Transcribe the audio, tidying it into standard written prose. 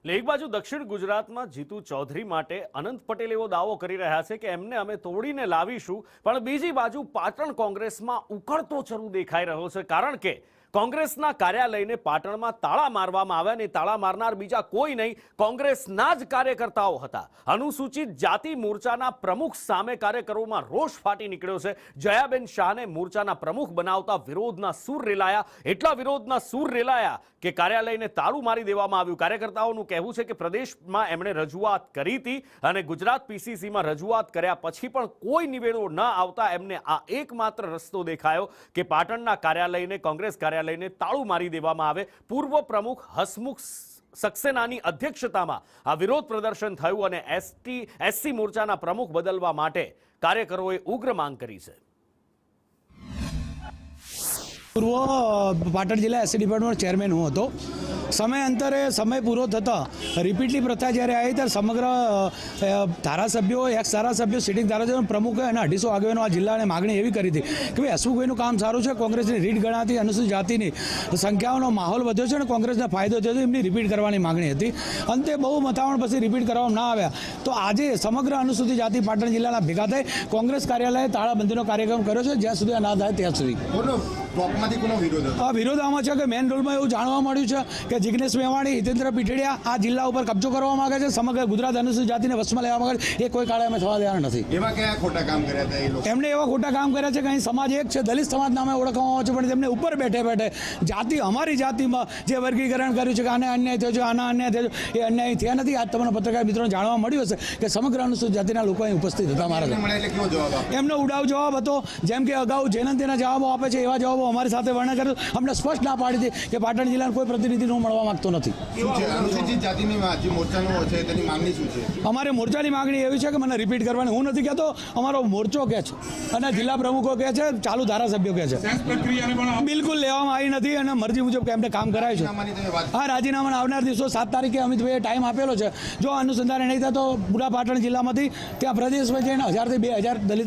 એક બાજુ દક્ષિણ ગુજરાતમાં જીતુ ચૌધરી માટે અનંત પટેલ એવો દાવો કરી રહ્યા છે કે એમને અમે તોડીને લાવીશું, પણ બીજી બાજુ પાટણ કોંગ્રેસમાં ઉકળતો ચરુ દેખાઈ રહ્યો છે, કારણ કે કોંગ્રેસના કાર્યાલયને પાટણમાં તાળા મારવામાં આવ્યા અને તાળા મારનાર બીજા કોઈ નહીં, કોંગ્રેસના જ કાર્યકર્તાઓ હતા। અનુસૂચિત જાતિ મોરચાના પ્રમુખ સામે કાર્યકરોમાં રોષ ફાટી નીકળ્યો છે। જયાબેન શાહને મોરચાના પ્રમુખ બનાવતા વિરોધના સૂર રેલાયા, એટલા વિરોધના સૂર રેલાયા કે કાર્યાલયને તાળું મારી દેવામાં આવ્યું। કાર્યકર્તાઓનું કહેવું છે કે પ્રદેશમાં એમણે રજૂઆત કરી હતી અને ગુજરાત પીસીસીમાં રજૂઆત કર્યા પછી પણ કોઈ નિવેડો ન આવતા એમને આ એકમાત્ર રસ્તો દેખાયો કે પાટણના કાર્યાલયને, કોંગ્રેસ કાર્યાલયને તાળું મારી દેવામાં આવે। પૂર્વ પ્રમુખ હસમુખ સક્સેનાની અધ્યક્ષતામાં આ વિરોધ પ્રદર્શન થયું અને એસસી મોરચાના પ્રમુખ બદલવા માટે કાર્યકરોએ ઉગ્ર માંગ કરી છે। પૂર્વ પાટણ જિલ્લા એસસી ડિપાર્ટમેન્ટ ચેરમેન હું હતો। સમયાંતરે સમય પૂરો થતાં રિપીટલી પ્રથા જ્યારે આવી ત્યારે સમગ્ર ધારાસભ્યો, એક્સ ધારાસભ્યો, સિટિંગ ધારાસભ્યો, પ્રમુખો અને 250 આગેવાનો આ જિલ્લાને માગણી એવી કરી હતી કે ભાઈ હસમુખભાઈનું કામ સારું છે, કોંગ્રેસની રીટ ગણાતી અનુસૂચિત જાતિની સંખ્યાઓનો માહોલ વધ્યો છે અને કોંગ્રેસને ફાયદો થયો છે, એમની રિપીટ કરવાની માગણી હતી। અંતે બહુ મથામણ પછી રિપીટ કરવામાં ના આવ્યા તો આજે સમગ્ર અનુસૂચિત જાતિ પાટણ જિલ્લાના ભેગા થઈ કોંગ્રેસ કાર્યાલયે તાળાબંધીનો કાર્યક્રમ કર્યો છે, જ્યાં સુધી આ ના થાય ત્યાં સુધી। આ વિરોધ આમાં છે કે મેન રોલમાં એવું જાણવા મળ્યું છે કે જિગ્નેશ મેવાણી, હિતેન્દ્ર પીઠડિયા આ જિલ્લા ઉપર કબજો કરવા માંગે છે, સમગ્ર ગુજરાત અનુસૂચિત જાતિને વશમાં લેવા માંગે છે। એ કોઈ કાળે અમે થવા દેવાના નથી। એવા કયા ખોટા કામ કર્યા હતા એ લોકો? એમણે એવા ખોટા કામ કર્યા છે કે અહીં સમાજ એક છે, દલિત સમાજ નામે ઓળખવામાં આવે છે, પણ તેમને ઉપર બેઠે બેઠે જાતિ, અમારી જાતિમાં જે વર્ગીકરણ કર્યું છે કે આને અન્યાય થયો છે, આના અન્યાય થયો છે, એ અન્યાય થયા નથી। આજ તમને પત્રકાર મિત્રોને જાણવા મળ્યું હશે કે સમગ્ર અનુસૂચિત જાતિના લોકો અહીં ઉપસ્થિત હતા મારા। એમનો ઉડાવ જવાબ હતો, જેમ કે અગાઉ જયંતિના જવાબો આપે છે એવા જવાબો અમારી સાથે વર્ણન કર્યું। અમને સ્પષ્ટ ના પાડી હતી કે પાટણ જિલ્લાના કોઈ પ્રતિનિધિ મળવા માંગતો નથી। અનુસૂચિત જાતિની જે મોરચાનો છે તેની માંગણી શું છે? અમારે મોરચાની માંગણી એવી છે કે મને રિપીટ કરવાની, હું નથી કહેતો, અમારો મોરચો કહે છે અને જિલ્લા પ્રમુખો કહે છે, ચાલુ ધારાસભ્યો કહે છે, બિલકુલ લેવામાં આવી નથી અને મરજી મુજબ એમને કામ કરાય છે। હા, રાજીનામાના આવનાર દિવસો 7 તારીખે અમિતભાઈએ ટાઈમ આપેલો છે। જો અનુસંધાને નહીં થાય તો પૂરા પાટણ જિલ્લામાંથી ત્યાં પ્રદેશમાં જઈને 1000 થી 2000 દલિત